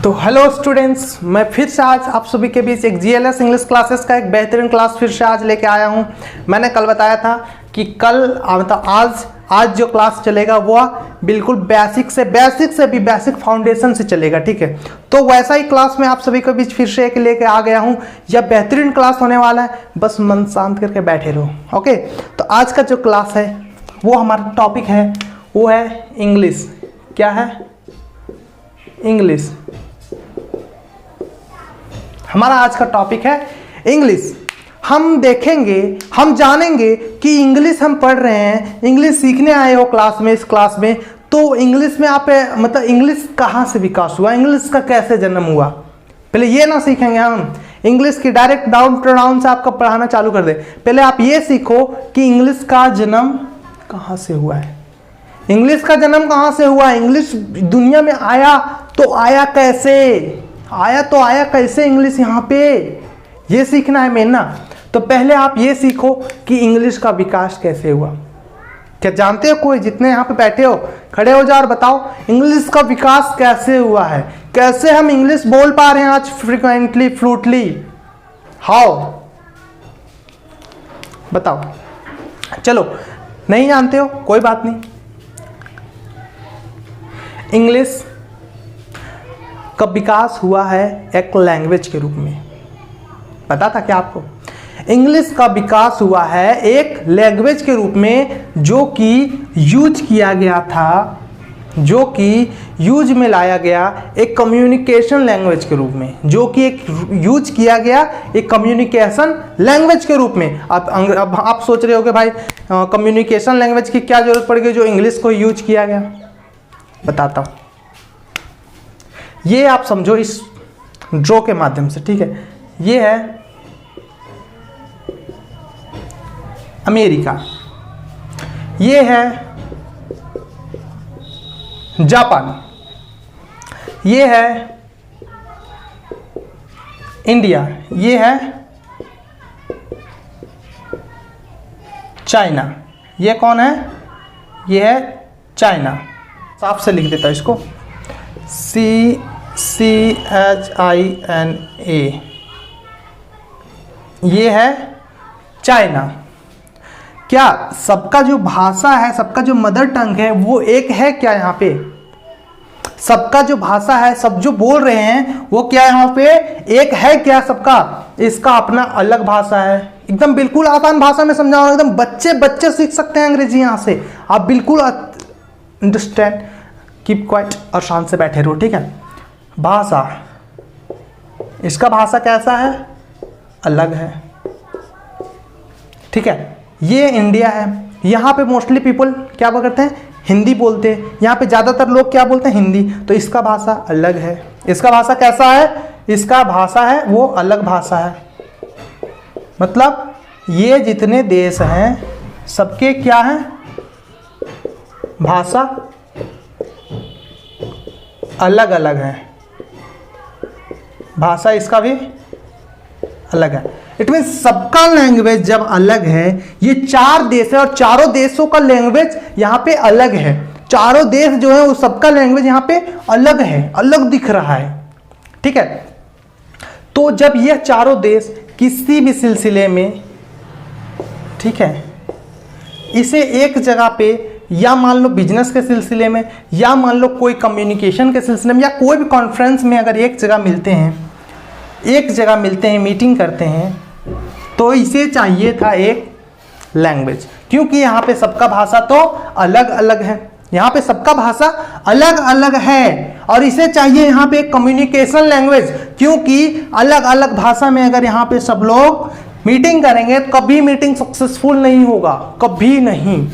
तो hello students, मैं फिर से आज आप सभी के बीच एक जीएलएस इंग्लिश क्लासेस का एक बेहतरीन क्लास फिर से आज लेके आया हूं। मैंने कल बताया था कि कल मतलब आज जो क्लास चलेगा वो बिल्कुल बेसिक से भी बेसिक फाउंडेशन से चलेगा, ठीक है। तो वैसा ही क्लास में आप सभी के बीच फिर से एक लेके आ गया हूं। यह बेहतरीन क्लास होने वाला है, बस मन शांत करके बैठे रहो, ओके। तो आज का जो क्लास है वो हमारा टॉपिक है वो है इंग्लिश। क्या है? इंग्लिश। हमारा आज का टॉपिक है इंग्लिश। हम देखेंगे, हम जानेंगे कि इंग्लिश हम पढ़ रहे हैं, इंग्लिश सीखने आए हो क्लास में, इस क्लास में। तो इंग्लिश में आप मतलब इंग्लिश कहाँ से विकास हुआ, इंग्लिश का कैसे जन्म हुआ, पहले ये ना सीखेंगे हम। इंग्लिश की डायरेक्ट डाउन टू डाउन से आपका पढ़ाना चालू कर दे। पहले आप ये सीखो कि इंग्लिश का जन्म कहाँ से हुआ है, इंग्लिश का जन्म कहाँ से हुआ, इंग्लिश दुनिया में आया तो आया कैसे, आया तो आया कैसे इंग्लिश यहाँ पे, ये सीखना है मेन ना। तो पहले आप ये सीखो कि इंग्लिश का विकास कैसे हुआ। क्या जानते हो? कोई जितने यहाँ पे बैठे हो खड़े हो जाओ और बताओ इंग्लिश का विकास कैसे हुआ है, कैसे हम इंग्लिश बोल पा रहे हैं आज फ्रिक्वेंटली, फ्लूटली, हाउ, बताओ। चलो, नहीं जानते हो कोई बात नहीं। इंग्लिश का विकास हुआ है एक लैंग्वेज के रूप में। पता था क्या आपको? इंग्लिश का विकास हुआ है एक लैंग्वेज के रूप में जो कि यूज किया गया था, जो कि यूज में लाया गया एक कम्युनिकेशन लैंग्वेज के रूप में, जो कि एक यूज किया गया एक कम्युनिकेशन लैंग्वेज के रूप में। अब आप सोच रहे हो कि भाई कम्युनिकेशन लैंग्वेज की क्या जरूरत पड़ गई जो इंग्लिश को यूज किया गया। बताता हूँ, ये आप समझो इस ड्रॉ के माध्यम से, ठीक है। ये है अमेरिका, ये है जापान, ये है इंडिया, ये है चाइना। ये कौन है? ये है चाइना। साफ से लिख देता इसको, CHINA। ये है चाइना। क्या सबका जो भाषा है, सबका जो मदर टंग है वो एक है क्या? यहाँ पे सबका जो भाषा है, सब जो बोल रहे हैं वो क्या यहाँ पे एक है क्या? सबका इसका अपना अलग भाषा है। एकदम बिल्कुल आसान भाषा में समझाओ, एकदम बच्चे सीख सकते हैं अंग्रेजी यहाँ से। आप बिल्कुल अंडरस्टैंड, कीप क्वाइट और शांत से बैठे रहो, ठीक है। भाषा, इसका भाषा कैसा है? अलग है, ठीक है। ये इंडिया है, यहाँ पे मोस्टली पीपल क्या करते हैं? हिंदी बोलते हैं। यहाँ पे ज़्यादातर लोग क्या बोलते हैं? हिंदी। तो इसका भाषा अलग है। इसका भाषा कैसा है? इसका भाषा है वो अलग भाषा है। मतलब ये जितने देश हैं सबके क्या है? भाषा अलग अलग है, भाषा इसका भी अलग है। इट मीन सबका लैंग्वेज जब अलग है, ये 4 देश है और चारों देशों का लैंग्वेज यहाँ पे अलग है। चारों देश जो है वो सबका लैंग्वेज यहाँ पे अलग है, अलग दिख रहा है, ठीक है। तो जब ये चारों देश किसी भी सिलसिले में, ठीक है, इसे एक जगह पे या मान लो बिजनेस के सिलसिले में, या मान लो कोई कम्युनिकेशन के सिलसिले में, या कोई भी कॉन्फ्रेंस में अगर एक जगह मिलते हैं, मीटिंग करते हैं, तो इसे चाहिए था एक लैंग्वेज। क्योंकि यहाँ पे सबका भाषा तो अलग अलग है, यहाँ पे सबका भाषा अलग अलग है और इसे चाहिए यहाँ पे एक कम्युनिकेशन लैंग्वेज। क्योंकि अलग अलग भाषा में अगर यहाँ पे सब लोग मीटिंग करेंगे तो कभी मीटिंग सक्सेसफुल नहीं होगा, कभी नहीं।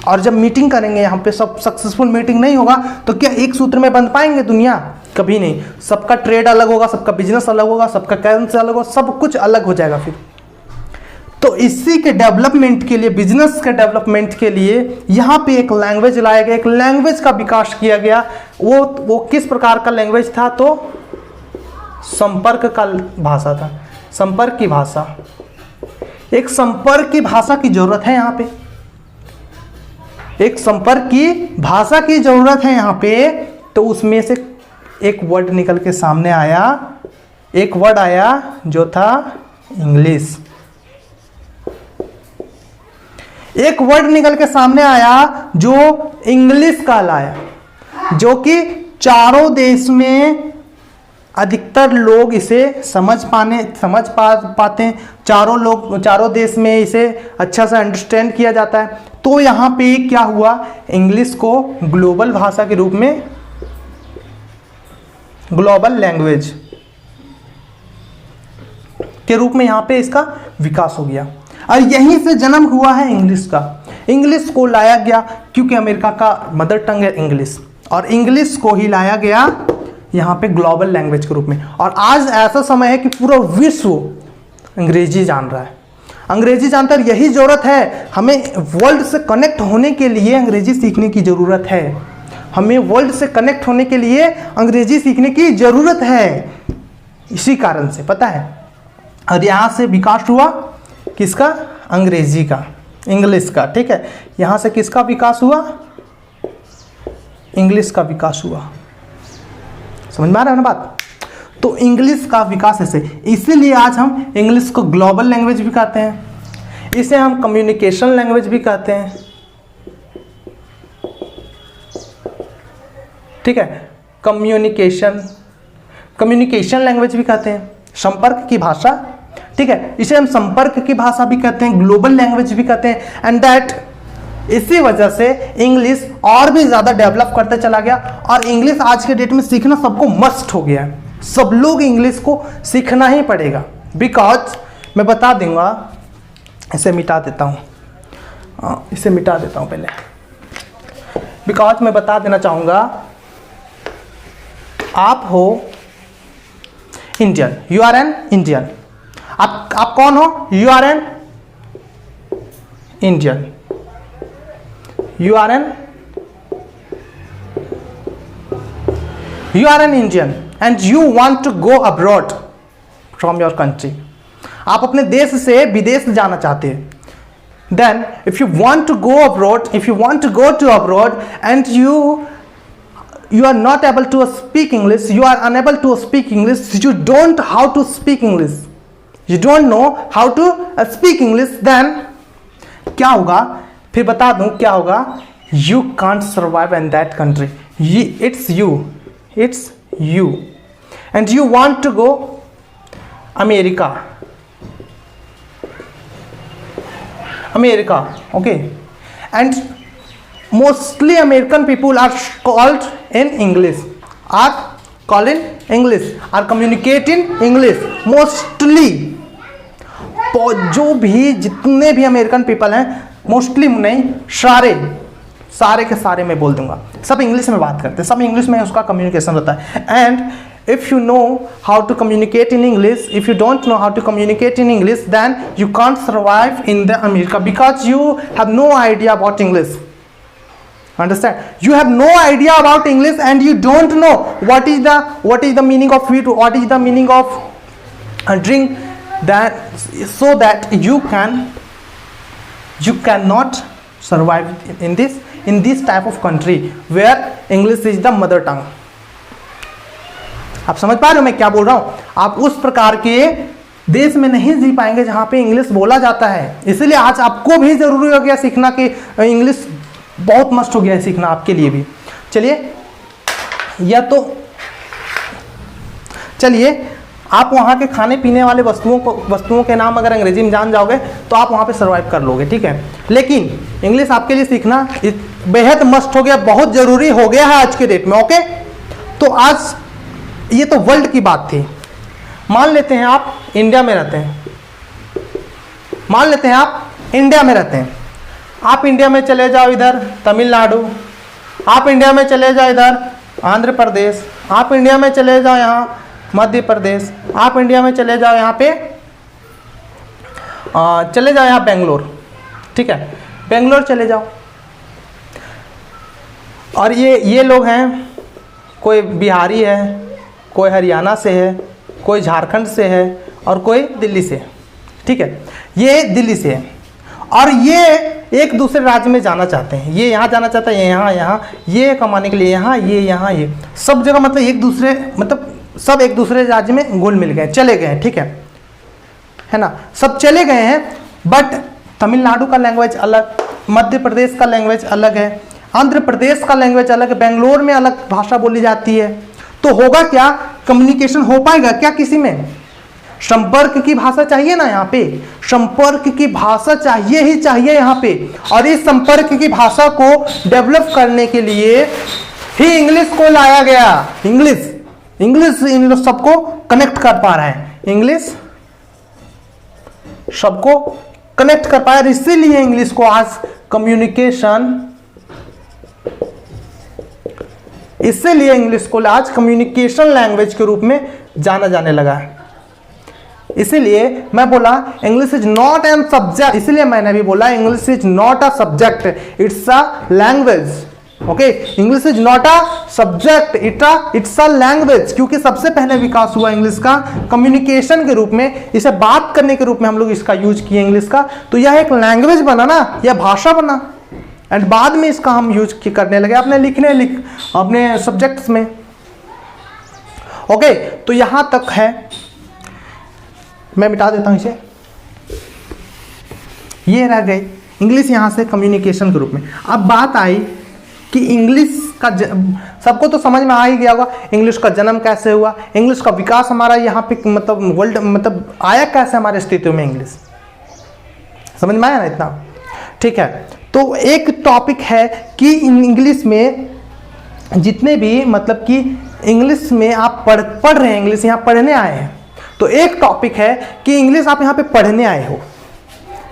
और जब मीटिंग करेंगे यहाँ पे सब सक्सेसफुल मीटिंग नहीं होगा तो क्या एक सूत्र में बंध पाएंगे दुनिया? कभी नहीं। सबका ट्रेड अलग होगा, सबका बिजनेस अलग होगा, सबका करेंसी अलग होगा, सब कुछ अलग हो जाएगा फिर। तो इसी के डेवलपमेंट के लिए, बिजनेस के डेवलपमेंट के लिए यहाँ पे एक लैंग्वेज लाया गया, एक लैंग्वेज का विकास किया गया। वो किस प्रकार का लैंग्वेज था? तो संपर्क का भाषा था, संपर्क की भाषा। एक संपर्क की भाषा की जरूरत है यहाँ पे, एक संपर्क की भाषा की जरूरत है यहाँ पे। तो उसमें से एक वर्ड निकल के सामने आया, एक वर्ड आया जो था इंग्लिश। एक वर्ड निकल के सामने आया जो इंग्लिश कहलाया, जो कि चारों देश में अधिकतर लोग इसे समझ पाते हैं। चारों देश में इसे अच्छा से अंडरस्टैंड किया जाता है। तो यहाँ पे क्या हुआ, इंग्लिश को ग्लोबल भाषा के रूप में, ग्लोबल लैंग्वेज के रूप में यहाँ पे इसका विकास हो गया। और यहीं से जन्म हुआ है इंग्लिश का। इंग्लिश को लाया गया क्योंकि अमेरिका का मदर टंग है इंग्लिश, और इंग्लिश को ही लाया गया यहाँ पे ग्लोबल लैंग्वेज के रूप में। और आज ऐसा समय है कि पूरा विश्व अंग्रेजी जान रहा है, अंग्रेजी जानकर यही जरूरत है। हमें वर्ल्ड से कनेक्ट होने के लिए अंग्रेजी सीखने की ज़रूरत है। हमें वर्ल्ड से कनेक्ट होने के लिए अंग्रेजी सीखने की ज़रूरत है, इसी कारण से, पता है। और यहाँ से विकास हुआ किसका, अंग्रेजी का, इंग्लिश का, ठीक है। यहाँ से किसका विकास हुआ, इंग्लिश का विकास हुआ। समझ में आ रहा है ना बात। तो इंग्लिश का विकास ऐसे, इसीलिए आज हम इंग्लिश को ग्लोबल लैंग्वेज भी कहते हैं, इसे हम कम्युनिकेशन लैंग्वेज भी कहते हैं, ठीक है। कम्युनिकेशन लैंग्वेज भी कहते हैं, संपर्क की भाषा, ठीक है। इसे हम संपर्क की भाषा भी कहते हैं, ग्लोबल लैंग्वेज भी कहते हैं। एंड दैट, इसी वजह से इंग्लिश और भी ज़्यादा डेवलप करते चला गया। और इंग्लिश आज के डेट में सीखना सबको मस्ट हो गया है। सब लोग इंग्लिश को सीखना ही पड़ेगा। बिकॉज मैं बता दूंगा, इसे मिटा देता हूँ, इसे मिटा देता हूँ पहले। बिकॉज मैं बता देना चाहूँगा, आप हो Indian, you are an Indian. आप कौन हो, you are an Indian, you are an Indian and you want to go abroad from your country. आप अपने देश से विदेश जाना चाहते हैं। Then if you want to go abroad, if you want to go to abroad and you are not able to speak English, you are unable to speak English, you don't how to speak English, you don't know how to speak English, then क्या होगा, फिर बता दूं क्या होगा, you can't survive in that country. It's you and you want to go America, okay. And mostly American people are called in English, are communicate in English mostly. जो भी जितने भी अमेरिकन पीपल हैं, मोस्टली नहीं, सारे के सारे मैं बोल दूंगा, सब इंग्लिश में बात करते हैं, सब इंग्लिश में उसका कम्युनिकेशन होता है। And if you know how to communicate in English, if you don't know how to communicate in English, then you can't survive in the America because you have no idea about English. Understand? You have no idea about English and you don't know what is the meaning of it, what is the meaning of drink, that so that you cannot survive in this type of country where English is the mother tongue. आप समझ पा रहे हो मैं क्या बोल रहा हूं। आप उस प्रकार के देश में नहीं जी पाएंगे जहां पे इंग्लिश बोला जाता है। इसलिए आज आपको भी जरूरी हो गया सीखना कि इंग्लिश बहुत मस्ट हो गया है सीखना आपके लिए भी। चलिए आप वहाँ के खाने पीने वाले वस्तुओं के नाम अगर अंग्रेजी में जान जाओगे तो आप वहाँ पे सर्वाइव कर लोगे, ठीक है। लेकिन इंग्लिश आपके लिए सीखना बेहद मस्ट हो गया, बहुत ज़रूरी हो गया है आज के डेट में, ओके। तो आज ये तो वर्ल्ड की बात थी। मान लेते हैं आप इंडिया में रहते हैं, आप इंडिया में चले जाओ इधर तमिलनाडु, आप इंडिया में चले जाओ इधर आंध्र प्रदेश, आप इंडिया में चले जाओ यहाँ मध्य प्रदेश, आप इंडिया में चले जाओ यहाँ पे चले जाओ यहाँ बेंगलोर, ठीक है, बेंगलोर चले जाओ। और ये लोग हैं, कोई बिहारी है, कोई हरियाणा से है, कोई झारखंड से है और कोई दिल्ली से, ठीक है। ये दिल्ली से है और ये एक दूसरे राज्य में जाना चाहते हैं, ये यहाँ जाना चाहता है, ये यहाँ, ये कमाने के लिए यहाँ, ये यहाँ, ये सब जगह मतलब एक दूसरे मतलब सब एक दूसरे राज्य में घुल मिल गए, चले गए हैं, ठीक है ना, सब चले गए हैं। बट तमिलनाडु का लैंग्वेज अलग, मध्य प्रदेश का लैंग्वेज अलग है, आंध्र प्रदेश का लैंग्वेज अलग है, बेंगलोर में अलग भाषा बोली जाती है। तो होगा क्या, कम्युनिकेशन हो पाएगा क्या किसी में? संपर्क की भाषा चाहिए ना, यहाँ पे संपर्क की भाषा चाहिए ही चाहिए यहाँ पे। और इस संपर्क की भाषा को डेवलप करने के लिए ही इंग्लिश को लाया गया। इंग्लिश इन लोग सबको कनेक्ट कर पा रहा है, इंग्लिश सबको कनेक्ट कर पाया, इसीलिए इंग्लिश को आज कम्युनिकेशन, इसीलिए इंग्लिश को आज कम्युनिकेशन लैंग्वेज के रूप में जाना जाने लगा है। इसीलिए मैं बोला English is not an subject, इसीलिए मैंने भी बोला English is not a subject, it's a language. Okay, English is not a subject, it's a language. क्योंकि सबसे पहले विकास हुआ इंग्लिश का कम्युनिकेशन के रूप में, इसे बात करने के रूप में हम लोग इसका यूज किए इंग्लिश का, तो यह एक लैंग्वेज बना ना, यह भाषा बना। एंड बाद में इसका हम यूज करने लगे अपने अपने सब्जेक्ट्स में। ओके, तो यहां तक है, मैं मिटा देता हूं इसे, ये रह गई इंग्लिश यहां से कम्युनिकेशन के रूप में। अब बात आई कि इंग्लिश का सबको तो समझ में आ ही गया होगा, इंग्लिश का जन्म कैसे हुआ, इंग्लिश का विकास हमारा यहाँ पे मतलब वर्ल्ड मतलब आया कैसे हमारे अस्तित्व में, इंग्लिश समझ में आया ना इतना, ठीक है। तो एक टॉपिक है कि इंग्लिश में जितने भी मतलब कि इंग्लिश में आप पढ़ रहे हैं, इंग्लिश यहाँ पढ़ने आए हैं, तो एक टॉपिक है कि इंग्लिश आप यहाँ पे पढ़ने आए हो।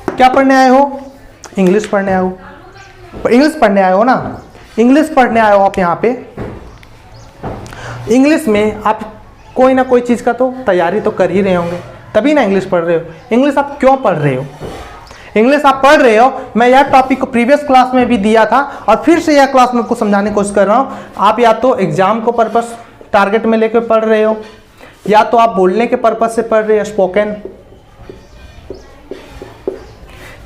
क्या पढ़ने आए हो? इंग्लिश पढ़ने आए हो, इंग्लिश पढ़ने आए हो ना, इंग्लिश पढ़ने आए हो आप यहाँ पे। इंग्लिश में आप कोई ना कोई चीज़ का तो तैयारी तो कर ही रहे होंगे, तभी ना इंग्लिश पढ़ रहे हो। इंग्लिश आप क्यों पढ़ रहे हो? इंग्लिश आप पढ़ रहे हो, मैं यह टॉपिक को प्रीवियस क्लास में भी दिया था और फिर से यह क्लास में आपको समझाने की कोशिश कर रहा हूँ। आप या तो एग्जाम को पर्पस टारगेट में लेकर पढ़ रहे हो, या तो आप बोलने के पर्पस से पढ़ रहे हो स्पोकन,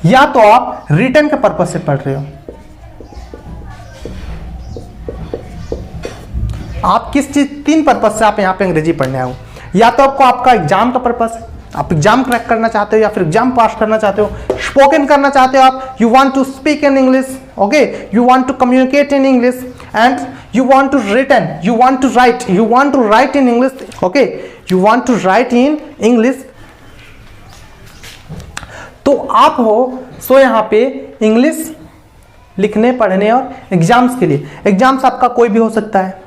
या तो आप रिटन के पर्पस से पढ़ रहे हो। आप किस चीज, तीन पर्पस से आप यहाँ पे अंग्रेजी पढ़ने आए हो। या तो आपको आपका एग्जाम का पर्पस है, आप एग्जाम क्रैक करना चाहते हो या फिर एग्जाम पास करना चाहते हो, स्पोकन करना चाहते हो आप, you want to speak in English, okay, you want to communicate in English and you want to written, you want to write in English, okay, you want to write in English। तो आप हो सो यहाँ पे English लिखने पढ़ने और exams के लिए, एग्जाम्स आपका कोई भी हो सकता है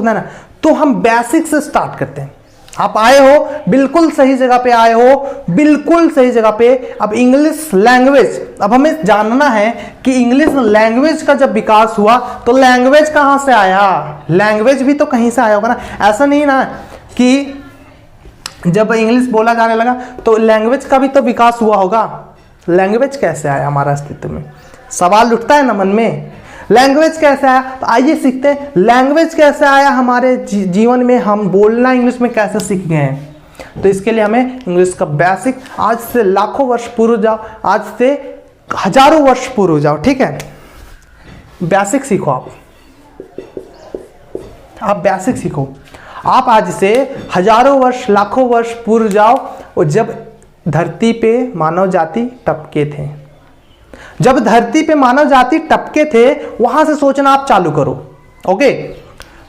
ना। तो हम बेसिक से स्टार्ट करते हैं। आप आए हो बिल्कुल सही जगह पे आए हो, बिल्कुल सही जगह पे। अब इंग्लिश लैंग्वेज, अब हमें जानना है कि इंग्लिश लैंग्वेज का जब विकास हुआ तो लैंग्वेज कहाँ से आया? लैंग्वेज भी तो कहीं से आया होगा ना। ऐसा नहीं ना कि जब इंग्लिश बोला जाने लगा तो लैंग्वेज का भी तो विकास हुआ होगा। लैंग्वेज कैसे आया हमारा अस्तित्व में? सवाल उठता है ना मन में, लैंग्वेज कैसे आया? तो आइए सीखते हैं लैंग्वेज कैसे आया हमारे जीवन में, हम बोलना इंग्लिश में कैसे सीख गए हैं। तो इसके लिए हमें इंग्लिश का बेसिक, आज से लाखों वर्ष पूर्व जाओ, आज से हजारों वर्ष पूर्व जाओ, ठीक है, बेसिक सीखो। आप बेसिक सीखो। आप आज से हजारों वर्ष लाखों वर्ष पूर्व जाओ, और जब धरती पे मानव जाति टपके थे, जब धरती पे मानव जाति टपके थे, वहां से सोचना आप चालू करो। ओके,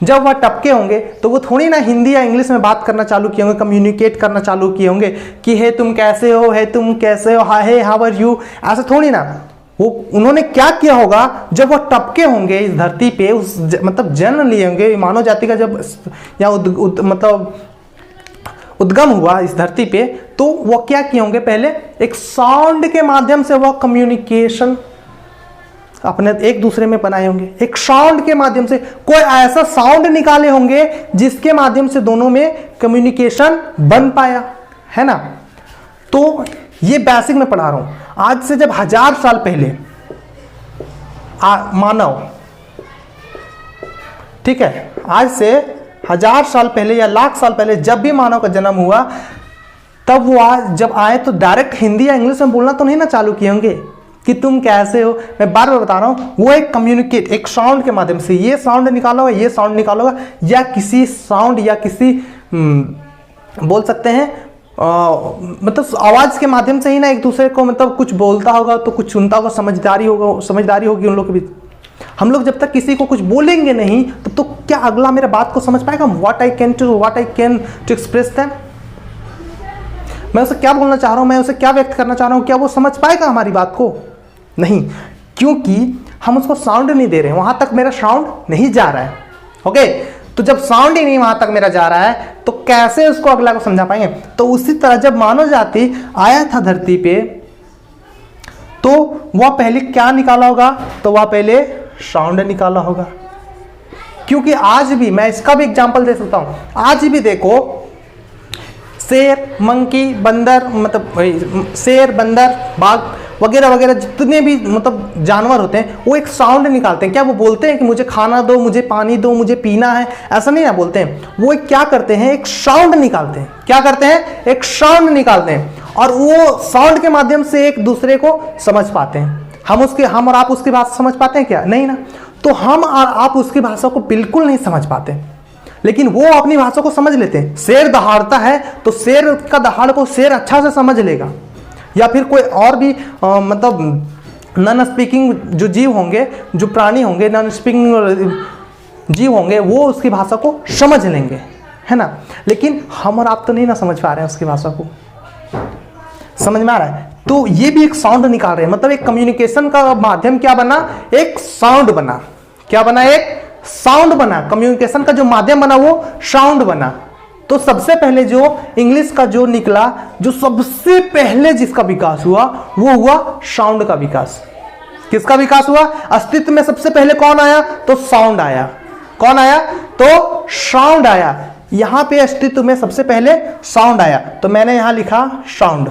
जब वह टपके होंगे तो वो थोड़ी ना हिंदी या इंग्लिश में बात करना चालू किए होंगे, कम्युनिकेट करना चालू किए होंगे कि हे तुम कैसे हो, हे तुम कैसे हो, हे हाउ आर यू, ऐसा थोड़ी ना। वो उन्होंने क्या किया होगा, जब वो टपके होंगे इस धरती पे, उस मतलब जन्म लिए होंगे, मानव जाति का जब या मतलब उद्गम हुआ इस धरती पे, तो वो क्या किए होंगे, पहले एक साउंड के माध्यम से वह कम्युनिकेशन अपने एक दूसरे में बनाए होंगे। एक साउंड के माध्यम से कोई ऐसा साउंड निकाले होंगे जिसके माध्यम से दोनों में कम्युनिकेशन बन पाया, है ना। तो ये बेसिक में पढ़ा रहा हूं। आज से जब 1000 साल पहले मानव, ठीक है, आज से 1000 साल पहले या लाख साल पहले जब भी मानव का जन्म हुआ, तब वो जब आए तो डायरेक्ट हिंदी या इंग्लिश में बोलना तो नहीं ना चालू किए होंगे। कि तुम कैसे हो। मैं बार बार बता रहा हूँ, वो एक कम्युनिकेट, एक साउंड के माध्यम से, ये साउंड निकालोगा, ये साउंड निकालोगा, या किसी साउंड या किसी बोल सकते हैं मतलब आवाज के माध्यम से ही ना एक दूसरे को मतलब कुछ बोलता होगा तो कुछ सुनता होगा, समझदारी होगी उन लोग के बीच। हम लोग जब तक किसी को कुछ बोलेंगे नहीं तो क्या अगला मेरे बात को समझ पाएगा? What I can to express them. मैं उसे क्या बोलना चाह रहा हूं, मैं उसे क्या व्यक्त करना चाह रहा हूं, क्या वो समझ पाएगा हमारी बात को? नहीं, क्योंकि हम उसको साउंड नहीं दे रहे हैं, वहां तक मेरा साउंड नहीं जा रहा है। ओके, तो जब साउंड ही नहीं वहां तक मेरा जा रहा है तो कैसे उसको अगला को समझा पाएंगे? तो उसी तरह जब मानव जाति आया था धरती पे तो वह पहले क्या निकाला होगा? तो वह पहले साउंड निकाला होगा। क्योंकि आज भी मैं इसका भी एग्जांपल दे सकता हूं, आज भी देखो शेर, मंकी, बंदर, मतलब शेर, बंदर, बाघ वगैरह वगैरह जितने भी मतलब जानवर होते हैं वो एक साउंड निकालते हैं। क्या वो बोलते हैं कि मुझे खाना दो, मुझे पानी दो, मुझे पीना है? ऐसा नहीं ना बोलते हैं। वो एक क्या करते हैं, एक साउंड निकालते हैं। क्या करते हैं? एक साउंड निकालते हैं, और वो साउंड के माध्यम से एक दूसरे को समझ पाते हैं। हम और आप उसकी भाषा समझ पाते हैं क्या? नहीं ना। तो हम और आप उसकी भाषा को बिल्कुल नहीं समझ पाते, लेकिन वो अपनी भाषा को समझ लेते हैं। शेर दहाड़ता है तो शेर का दहाड़ को शेर अच्छा से समझ लेगा, या फिर कोई और भी मतलब नॉन स्पीकिंग जो जीव होंगे, जो प्राणी होंगे, नॉन स्पीकिंग जीव होंगे, वो उसकी भाषा को समझ लेंगे, है ना। लेकिन हम और आप तो नहीं ना समझ पा रहे हैं उसकी भाषा को। समझ में आ रहा है? तो ये भी एक साउंड निकाल रहे हैं, मतलब एक कम्युनिकेशन का माध्यम क्या बना? एक साउंड बना। क्या बना? एक साउंड बना। कम्युनिकेशन का जो माध्यम बना वो साउंड बना। तो सबसे पहले जो इंग्लिश का जो निकला, जो सबसे पहले जिसका विकास हुआ वो हुआ साउंड का विकास। किसका विकास हुआ? अस्तित्व में सबसे पहले कौन आया? तो साउंड आया। कौन आया? तो साउंड आया। यहां पे अस्तित्व में सबसे पहले साउंड आया, तो मैंने यहां लिखा साउंड।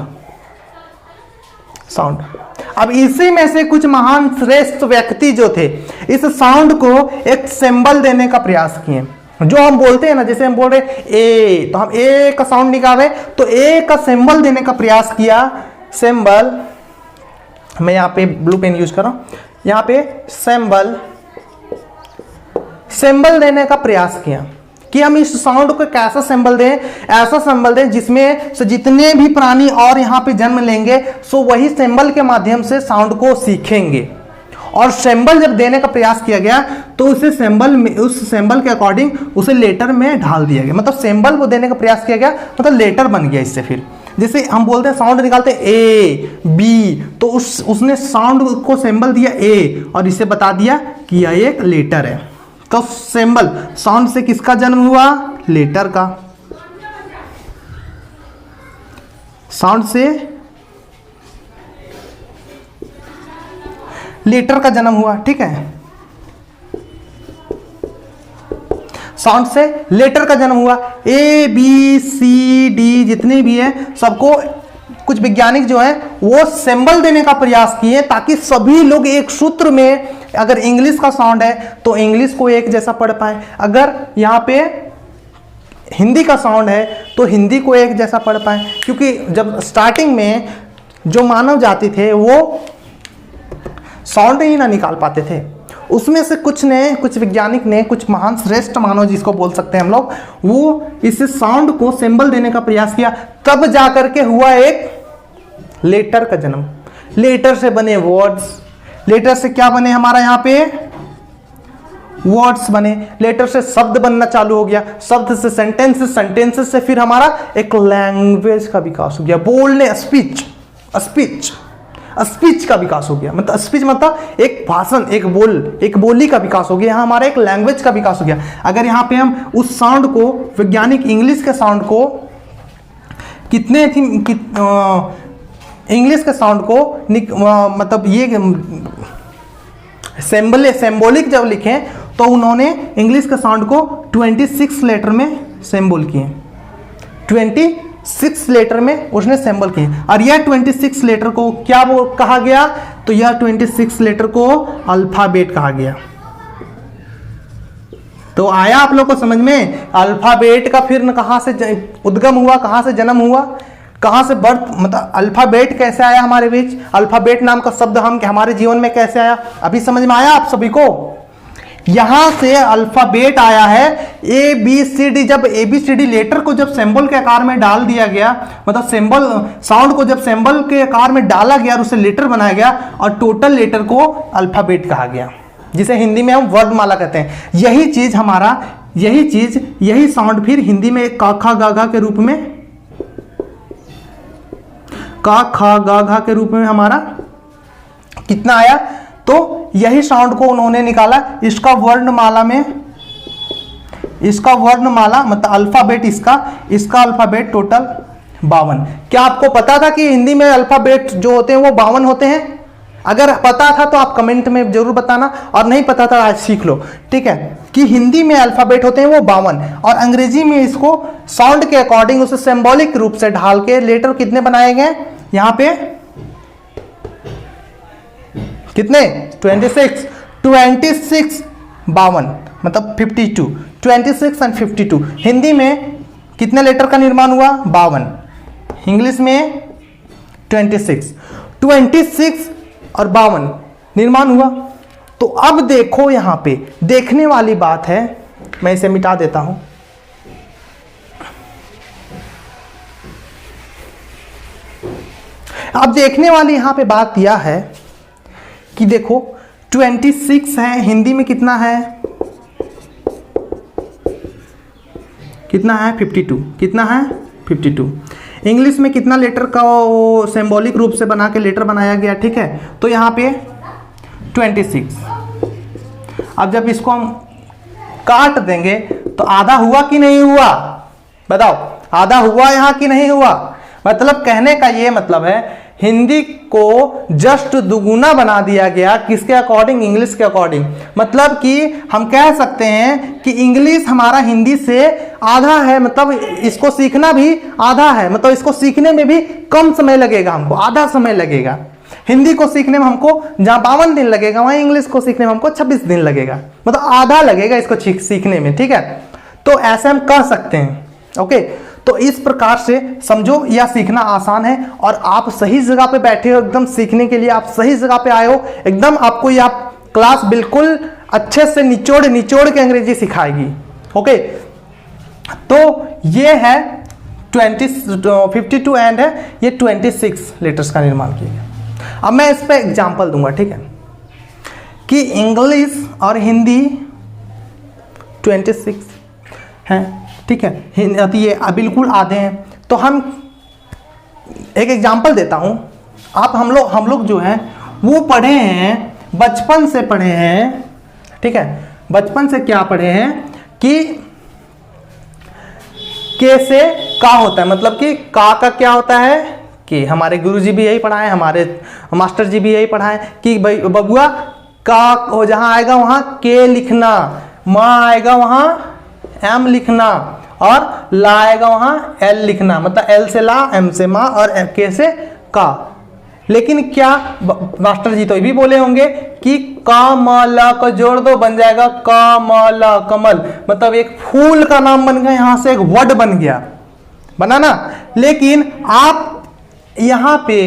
साउंड। अब इसी में से कुछ महान श्रेष्ठ व्यक्ति जो थे इस साउंड को एक सिंबल देने का प्रयास किए। जो हम बोलते हैं ना, जैसे हम बोल रहे हैं ए, तो हम ए का साउंड निकाल रहे हैं, तो ए का सिंबल देने का प्रयास किया। सिंबल, मैं यहां पे ब्लू पेन यूज कर रहा हूं, यहां पे सिंबल देने का प्रयास किया कि हम इस साउंड को कैसा सिंबल दें, ऐसा सिंबल दें जिसमें से जितने भी प्राणी और यहाँ पे जन्म लेंगे सो वही सिंबल के माध्यम से साउंड को सीखेंगे। और सिंबल जब देने का प्रयास किया गया तो उसे सिंबल में, उस सिंबल के अकॉर्डिंग उसे लेटर में ढाल दिया गया। मतलब सिंबल वो देने का प्रयास किया गया, मतलब लेटर बन गया इससे। फिर जैसे हम बोलते हैं साउंड निकालते हैं ए बी, तो उसने साउंड को सिंबल दिया ए और इसे बता दिया कि यह एक लेटर है। तो सिंबल, साउंड से किसका जन्म हुआ? लेटर का। साउंड से लेटर का जन्म हुआ, ठीक है। साउंड से लेटर का जन्म हुआ। ए बी सी डी जितने भी है सबको कुछ वैज्ञानिक जो है वो सिंबल देने का प्रयास किए ताकि सभी लोग एक सूत्र में, अगर इंग्लिश का साउंड है तो इंग्लिश को एक जैसा पढ़ पाए, अगर यहाँ पे हिंदी का साउंड है तो हिंदी को एक जैसा पढ़ पाए। क्योंकि जब स्टार्टिंग में जो मानव जाति थे वो साउंड ही ना निकाल पाते थे, उसमें से कुछ वैज्ञानिक ने, कुछ महान श्रेष्ठ मानव जिसको बोल सकते हैं हम लोग, वो इस साउंड को सिंबल देने का प्रयास किया, तब जाकर के हुआ एक लेटर का जन्म। लेटर से बने वर्ड्स, लेटर से क्या बने हमारा यहाँ पे वर्ड्स बने, लेटर से शब्द बनना चालू हो गया, शब्द से सेंटेंसेस, सेंटेंसेस से फिर हमारा एक लैंग्वेज का विकास हो गया, बोलने, स्पीच का विकास हो गया। मतलब स्पीच मतलब एक भाषण, एक बोली का विकास हो गया। यहाँ हमारा एक लैंग्वेज का विकास हो गया। अगर यहाँ पे हम उस साउंड को, वैज्ञानिक इंग्लिश के साउंड को कितने थी, इंग्लिश के साउंड को मतलब ये सिंबॉलिक जब लिखे तो उन्होंने इंग्लिश के साउंड को 26 लेटर में सिंबल किए, 26 लेटर में उसने सिंबल किए। और यह 26 लेटर को क्या वो कहा गया? तो यह 26 लेटर को अल्फाबेट कहा गया। तो आया आप लोग को समझ में? अल्फाबेट का फिर कहां से उद्गम हुआ, कहां से जन्म हुआ? कहाँ से बर्थ, मतलब अल्फाबेट कैसे आया हमारे बीच, अल्फाबेट नाम का शब्द हम हमारे जीवन में कैसे आया, अभी समझ में आया आप सभी को। यहां से अल्फाबेट आया है, ए बी सी डी। जब A B C D letter को जब सिंबल के आकार में डाल दिया गया, मतलब सिंबल साउंड को जब सिंबल के आकार में डाला गया और उसे लेटर बनाया गया और टोटल लेटर को अल्फाबेट कहा गया, जिसे हिंदी में हम वर्णमाला कहते हैं। यही चीज हमारा, यही साउंड फिर हिंदी में का खा गा घा के रूप में, का खा गा घा के रूप में हमारा कितना आया, तो यही साउंड को उन्होंने निकाला। इसका वर्णमाला में, इसका वर्णमाला मतलब अल्फाबेट, इसका अल्फाबेट टोटल 52। क्या आपको पता था कि हिंदी में अल्फाबेट जो होते हैं वो 52 होते हैं? अगर पता था तो आप कमेंट में जरूर बताना, और नहीं पता था आज सीख लो, ठीक है, कि हिंदी में अल्फाबेट होते हैं वो 52, और अंग्रेजी में इसको साउंड के अकॉर्डिंग उसे सिंबॉलिक रूप से ढाल के लेटर कितने बनाए गए यहां पे, कितने 26 52 मतलब 52, 26 एंड 52। हिंदी में कितने लेटर का निर्माण हुआ 52, इंग्लिश में 26 और 52 निर्माण हुआ। तो अब देखो यहां पे देखने वाली बात है, मैं इसे मिटा देता हूं। अब देखने वाली यहां पे बात यह है कि देखो 26 है, हिंदी में कितना है, कितना है 52, कितना है 52। इंग्लिश में कितना लेटर का वो सिंबॉलिक रूप से बना के लेटर बनाया गया, ठीक है, तो यहाँ पे 26। अब जब इसको हम काट देंगे तो आधा हुआ कि नहीं हुआ, बताओ, आधा हुआ यहाँ कि नहीं हुआ। मतलब कहने का ये मतलब है हिंदी को जस्ट दुगुना बना दिया गया, किसके अकॉर्डिंग, इंग्लिश के अकॉर्डिंग। मतलब कि हम कह सकते हैं कि इंग्लिश हमारा हिंदी से आधा है, मतलब इसको सीखना भी आधा है, मतलब इसको सीखने में भी कम समय लगेगा, हमको आधा समय लगेगा। हिंदी को सीखने में हमको जहां 52 दिन लगेगा वहीं इंग्लिश को सीखने में हमको 26 दिन लगेगा, मतलब आधा लगेगा इसको सीखने में, ठीक है। तो ऐसे हम कह सकते हैं, ओके। तो इस प्रकार से समझो, यह सीखना आसान है और आप सही जगह पे बैठे हो, एकदम सीखने के लिए आप सही जगह पे आए हो, एकदम आपको यह क्लास बिल्कुल अच्छे से निचोड़ के अंग्रेजी सिखाएगी, ओके। तो ये है 52 एंड है ये 26 लेटर्स का निर्माण किया गया। अब मैं इस पे एग्जांपल दूंगा, ठीक है, कि इंग्लिश और हिंदी 26 हैं, ठीक है, ये बिल्कुल आधे हैं। तो हम एक एग्जांपल देता हूं। आप हम लोग जो हैं वो पढ़े हैं, बचपन से पढ़े हैं, ठीक है, बचपन से क्या पढ़े हैं कि के से का होता है, मतलब कि का क्या होता है कि हमारे गुरुजी भी यही पढ़ाए, हमारे मास्टर जी भी यही पढ़ाए कि भाई बबुआ का जहां आएगा वहां के लिखना, माँ आएगा वहां एम लिखना, और ला आएगा वहां एल लिखना, मतलब एल से ला, एम से माँ और के से का। लेकिन क्या मास्टर जी तो ये भी बोले होंगे कि का मा ला को जोड़ दो बन जाएगा का मा ला कमल, मतलब एक फूल का नाम बन गया, यहां से एक वर्ड बन गया, बना ना। लेकिन आप यहां पे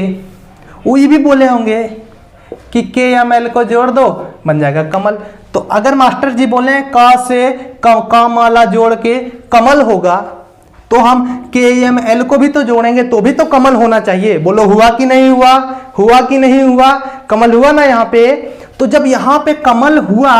वो ये भी बोले होंगे कि के एम एल को जोड़ दो बन जाएगा कमल। तो अगर मास्टर जी बोले का से का माला जोड़ के कमल होगा, तो हम के एम एल को भी तो जोड़ेंगे तो भी तो कमल होना चाहिए। बोलो हुआ कि नहीं हुआ, हुआ कि नहीं हुआ, कमल हुआ ना यहाँ पे। तो जब यहाँ पे कमल हुआ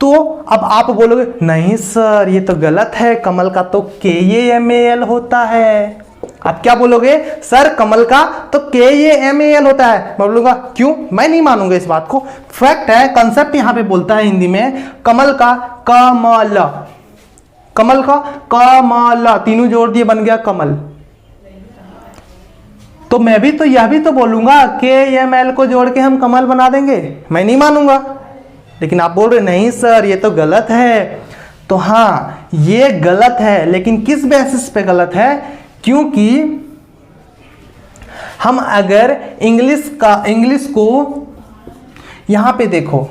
तो अब आप बोलोगे नहीं सर ये तो गलत है, कमल का तो के एम एल होता है। आप क्या बोलोगे, सर कमल का तो के एम एल होता है। मैं बोलूंगा क्यों, मैं नहीं मानूंगा इस बात को। फैक्ट है, कंसेप्ट यहां पे बोलता है हिंदी में, कमल का कमल, कमल का कमल, तीनों जोड़ दिए बन गया कमल। तो मैं भी तो यह भी तो बोलूंगा के एम एल को जोड़ के हम कमल बना देंगे, मैं नहीं मानूंगा। लेकिन आप बोल रहे नहीं सर ये तो गलत है। तो हाँ ये गलत है, लेकिन किस बेसिस पे गलत है, क्योंकि हम अगर इंग्लिश को यहां पे देखो,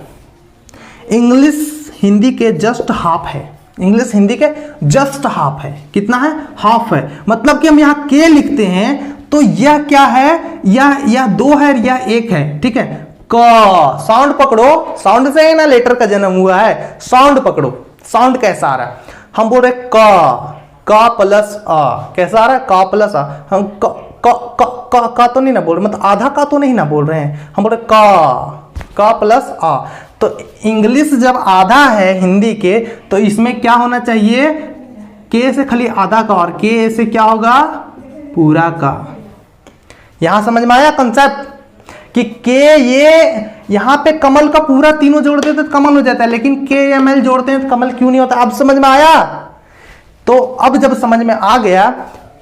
इंग्लिश हिंदी के जस्ट हाफ है, इंग्लिश हिंदी के जस्ट हाफ है। कितना है, हाफ है। मतलब कि हम यहां के लिखते हैं तो यह क्या है, यह दो है या एक है, ठीक है। क साउंड पकड़ो, साउंड से ना लेटर का जन्म हुआ है, साउंड पकड़ो, साउंड कैसा आ रहा है। हम बोल रहे का प्लस आ, कैसा आ रहा है, का प्लस आ। हम का तो नहीं ना बोल रहे, मतलब आधा का तो नहीं ना बोल रहे हैं, हम बोल रहे का प्लस आ। तो इंग्लिश जब आधा है हिंदी के, तो इसमें क्या होना चाहिए, के से खाली आधा का, और के से क्या होगा, पूरा का। यहां समझ में आया कंसेप्ट कि के, ये यहां पे कमल का पूरा तीनों जोड़ देते तो कमल हो जाता है, लेकिन के एम एल जोड़ते हैं तो कमल क्यों नहीं होता। अब समझ में आया। तो अब जब समझ में आ गया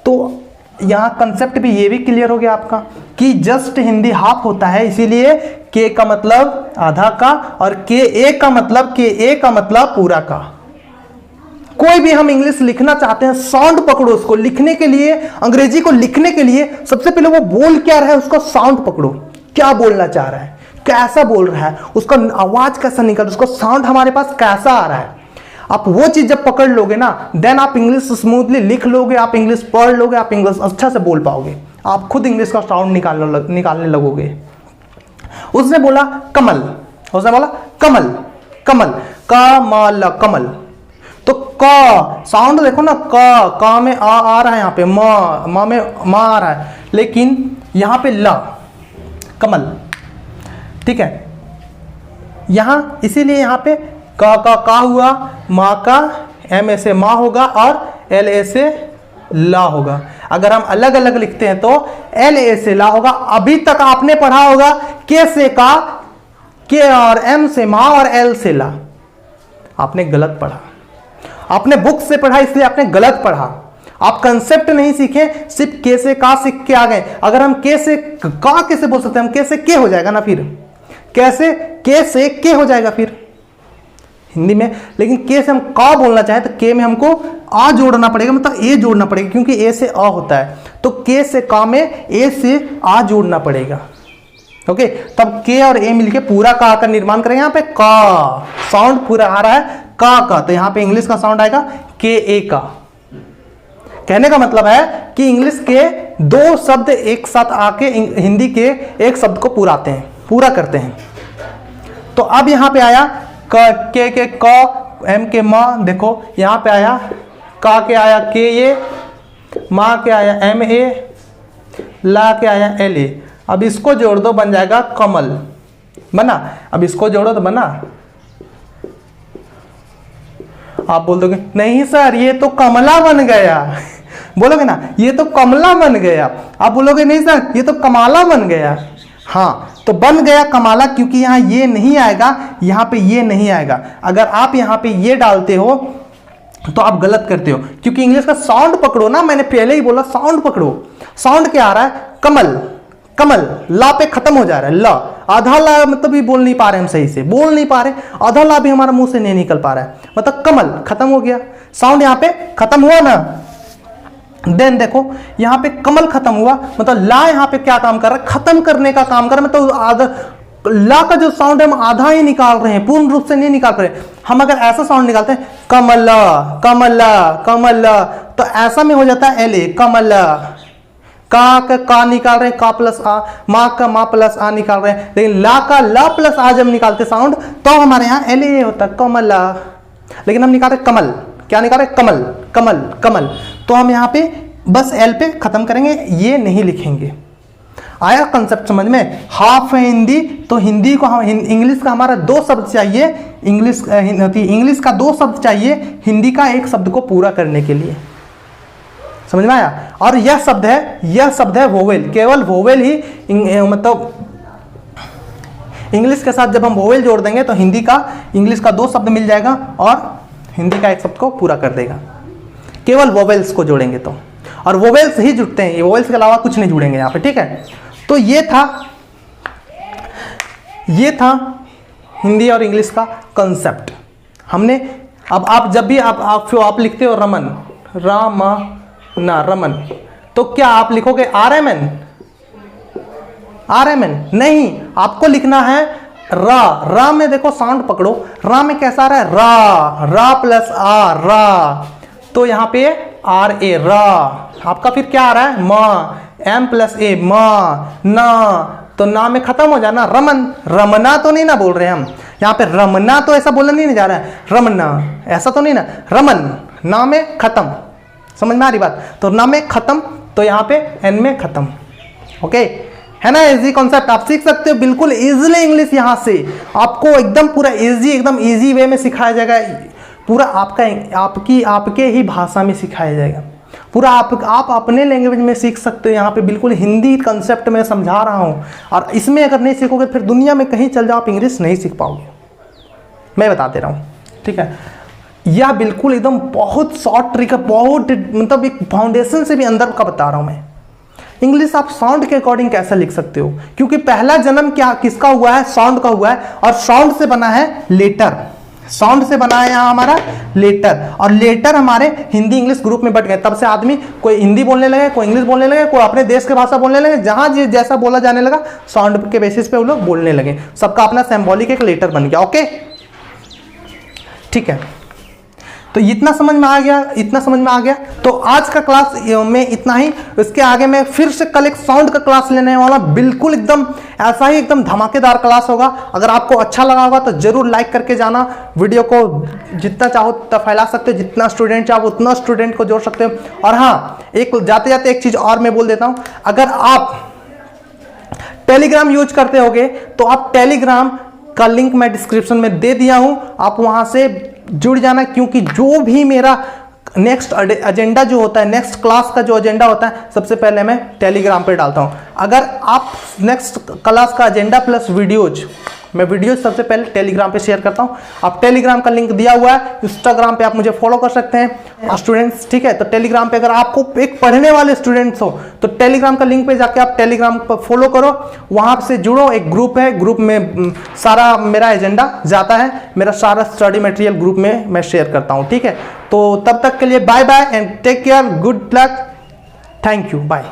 तो यहां कंसेप्ट भी ये भी क्लियर हो गया आपका कि जस्ट हिंदी हाफ होता है, इसीलिए के का मतलब आधा का, और के ए का मतलब पूरा का। कोई भी हम इंग्लिश लिखना चाहते हैं, साउंड पकड़ो उसको लिखने के लिए, अंग्रेजी को लिखने के लिए सबसे पहले वो बोल क्या रहा है उसका साउंड पकड़ो, क्या बोलना चाह रहा है, कैसा बोल रहा है, उसका आवाज कैसा निकल, उसका साउंड हमारे पास कैसा आ रहा है। आप वो चीज जब पकड़ लोगे ना, देन आप इंग्लिश स्मूथली लिख लोगे, आप इंग्लिश पढ़ लोगे, आप इंग्लिश अच्छा से बोल पाओगे, आप खुद इंग्लिश का साउंड निकालने लगोगे। उसने बोला कमल, कमल कमल, तो क साउंड देखो ना, क में आ रहा है, यहाँ पे म में मा आ रहा है, लेकिन यहाँ पे ल, कमल, ठीक है। यहां इसीलिए यहाँ पे का हुआ, माँ का एम ए से माँ होगा और एल ए से ला होगा। अगर हम अलग अलग लिखते हैं तो एल ए से ला होगा। अभी तक आपने पढ़ा होगा के से का, के और एम से माँ और एल से ला, आपने गलत पढ़ा, आपने बुक से पढ़ा इसलिए आपने गलत पढ़ा, आप कंसेप्ट नहीं सीखे, सिर्फ के से का सीख के आ गए। अगर हम के से का कैसे बोल सकते हैं, हम के से के हो जाएगा ना, फिर कैसे के से के हो जाएगा फिर हिंदी में, लेकिन के से हम का बोलना चाहें तो के में हमको आ जोड़ना पड़ेगा, मतलब ए जोड़ना पड़ेगा, क्योंकि ए से आ होता है, तो के से का में ए से आ जोड़ना पड़ेगा। ओके, तब के और ए मिलके पूरा का का निर्माण करेंगे। यहाँ पे का साउंड पूरा आ रहा है का, तो यहाँ पे इंग्लिश का साउंड आएगा के ए का। कहने का मतलब है कि इंग्लिश के दो शब्द एक साथ आके हिंदी के एक शब्द को पूरा करते हैं। तो अब यहाँ पे आया के क, एम के माँ, देखो यहाँ पे आया का के आया के ए, माँ के आया एम ए, ला के आया एल ए। अब इसको जोड़ दो, बन जाएगा कमल, बना। अब इसको जोड़ो तो बना। आप बोल दोगे नहीं सर ये तो कमला बन गया, बोलोगे ना ये तो कमला बन गया। आप बोलोगे नहीं सर ये तो कमाला बन गया। हाँ, तो बन गया कमाला, क्योंकि यहाँ ये नहीं आएगा, यहाँ पे ये नहीं आएगा। अगर आप यहाँ पे ये डालते हो तो आप गलत करते हो, क्योंकि इंग्लिश का साउंड पकड़ो ना, मैंने पहले ही बोला साउंड पकड़ो। साउंड क्या आ रहा है, कमल, ला पे खत्म हो जा रहा है, ला, आधा ला मतलब भी बोल नहीं पा रहे हम, सही से बोल नहीं पा रहे, आधा ला भी हमारा मुंह से नहीं निकल पा रहा है, मतलब कमल खत्म हो गया, साउंड यहाँ पे खत्म हुआ ना। देन देखो यहाँ पे कमल खत्म हुआ, मतलब ला यहाँ पे क्या काम कर रहा है, खत्म करने का काम कर रहा है। मतलब आधा ला का जो साउंड है हम आधा ही निकाल रहे हैं, पूर्ण रूप से नहीं निकाल रहे। हम अगर ऐसा साउंड निकालते हैं कमला, तो ऐसा में हो जाता है एल ए, कमला। का निकाल रहे हैं, का प्लस आ, माँ का माँ प्लस आ निकाल रहे हैं, लेकिन ला का ला प्लस आ जब निकालते साउंड तो हमारे यहाँ एल ए होता है, कमला। लेकिन हम निकाल रहे कमल, क्या निकाल रहे, कमल। तो हम यहाँ पे बस एल पे खत्म करेंगे, ये नहीं लिखेंगे। आया कंसेप्ट समझ में। हाफ है हिंदी, तो हिंदी को हम इंग्लिश का हमारा दो शब्द चाहिए, इंग्लिश का दो शब्द चाहिए हिंदी का एक शब्द को पूरा करने के लिए। समझ में आया। और यह शब्द है वोवेल, केवल वोवेल ही मतलब इंग्लिश के साथ जब हम वोवेल जोड़ देंगे तो इंग्लिश का दो शब्द मिल जाएगा और हिंदी का एक शब्द को पूरा कर देगा, केवल वोवेल्स को जोड़ेंगे तो। और वोवेल्स ही जुड़ते हैं, ये वोवेल्स के अलावा कुछ नहीं जुड़ेंगे यहाँ पे, ठीक है। तो ये था हिंदी और इंग्लिश का कंसेप्ट हमने। अब आप जब भी आप लिखते हो रमन, तो क्या आप लिखोगे RMN? नहीं, आपको लिखना है रा में। देखो साउंड पकड़ो, रा में कैसा आ रहा है, रा प्लस आ, रा। तो यहाँ पे आर ए र, आपका फिर क्या आ रहा है म, एम प्लस ए म, ना, तो ना में खत्म हो जाना रमन, रमना तो नहीं ना बोल रहे हम यहाँ पे, रमना तो ऐसा बोलना नहीं जा रहा है, रमना ऐसा तो नहीं ना, रमन, ना में खत्म, समझ में आ रही बात, तो ना में खत्म, तो यहाँ पे एन में खत्म। ओके, है ना इजी कॉन्सेप्ट, आप सीख सकते हो बिल्कुल इजीली इंग्लिश, यहाँ से आपको एकदम पूरा इजी, एकदम इजी वे में सिखाया जाएगा, पूरा आपके ही भाषा में सिखाया जाएगा, पूरा आप अपने लैंग्वेज में सीख सकते हो। यहाँ पे बिल्कुल हिंदी कंसेप्ट में समझा रहा हूँ, और इसमें अगर नहीं सीखोगे फिर दुनिया में कहीं चल जाओ आप इंग्लिश नहीं सीख पाओगे, मैं बता दे रहा हूँ, ठीक है। यह बिल्कुल एकदम बहुत शॉर्ट ट्रिक है, बहुत मतलब एक फाउंडेशन से भी अंदर का बता रहा हूँ मैं। इंग्लिश आप साउंड के अकॉर्डिंग कैसे लिख सकते हो, क्योंकि पहला जन्म क्या किसका हुआ है, साउंड का हुआ है, और साउंड से बना है लेटर, साउंड से बना है यहाँ हमारा लेटर, और लेटर हमारे हिंदी इंग्लिश ग्रुप में बट गए, तब से आदमी कोई हिंदी बोलने लगे, कोई इंग्लिश बोलने लगे, कोई अपने देश की भाषा बोलने लगे, जहां जैसा बोला जाने लगा साउंड के बेसिस पे वो लोग बोलने लगे, सबका अपना सिंबॉलिक एक लेटर बन गया। ओके, ठीक है, तो इतना समझ में आ गया, इतना समझ में आ गया। तो आज का क्लास में इतना ही, इसके आगे मैं फिर से कल एक साउंड का क्लास लेने वाला, बिल्कुल एकदम ऐसा ही एकदम धमाकेदार क्लास होगा। अगर आपको अच्छा लगा होगा तो जरूर लाइक करके जाना, वीडियो को जितना चाहो उतना फैला सकते हो, जितना स्टूडेंट चाहो उतना स्टूडेंट को जोड़ सकते हो। और हाँ, एक जाते जाते एक चीज और मैं बोल देता हूँ, अगर आप टेलीग्राम यूज करते होगे तो आप टेलीग्राम का लिंक मैं डिस्क्रिप्शन में दे दिया हूं, आप वहां से जुड़ जाना, क्योंकि जो भी मेरा नेक्स्ट एजेंडा जो होता है, नेक्स्ट क्लास का जो एजेंडा होता है, सबसे पहले मैं टेलीग्राम पे डालता हूं। अगर आप नेक्स्ट क्लास का एजेंडा प्लस वीडियोज, मैं वीडियोज सबसे पहले टेलीग्राम पे शेयर करता हूं, आप टेलीग्राम का लिंक दिया हुआ है, इंस्टाग्राम पे आप मुझे फॉलो कर सकते हैं स्टूडेंट्स, ठीक है। तो टेलीग्राम पे अगर आपको एक पढ़ने वाले स्टूडेंट्स हो तो टेलीग्राम का लिंक पे जाके आप टेलीग्राम पर फॉलो करो, वहां से जुड़ो, एक ग्रुप है, ग्रुप में सारा मेरा एजेंडा जाता है, मेरा सारा स्टडी मटेरियल ग्रुप में मैं शेयर करता हूं, ठीक है। तो तब तक के लिए bye bye and take care, good luck, thank you, bye.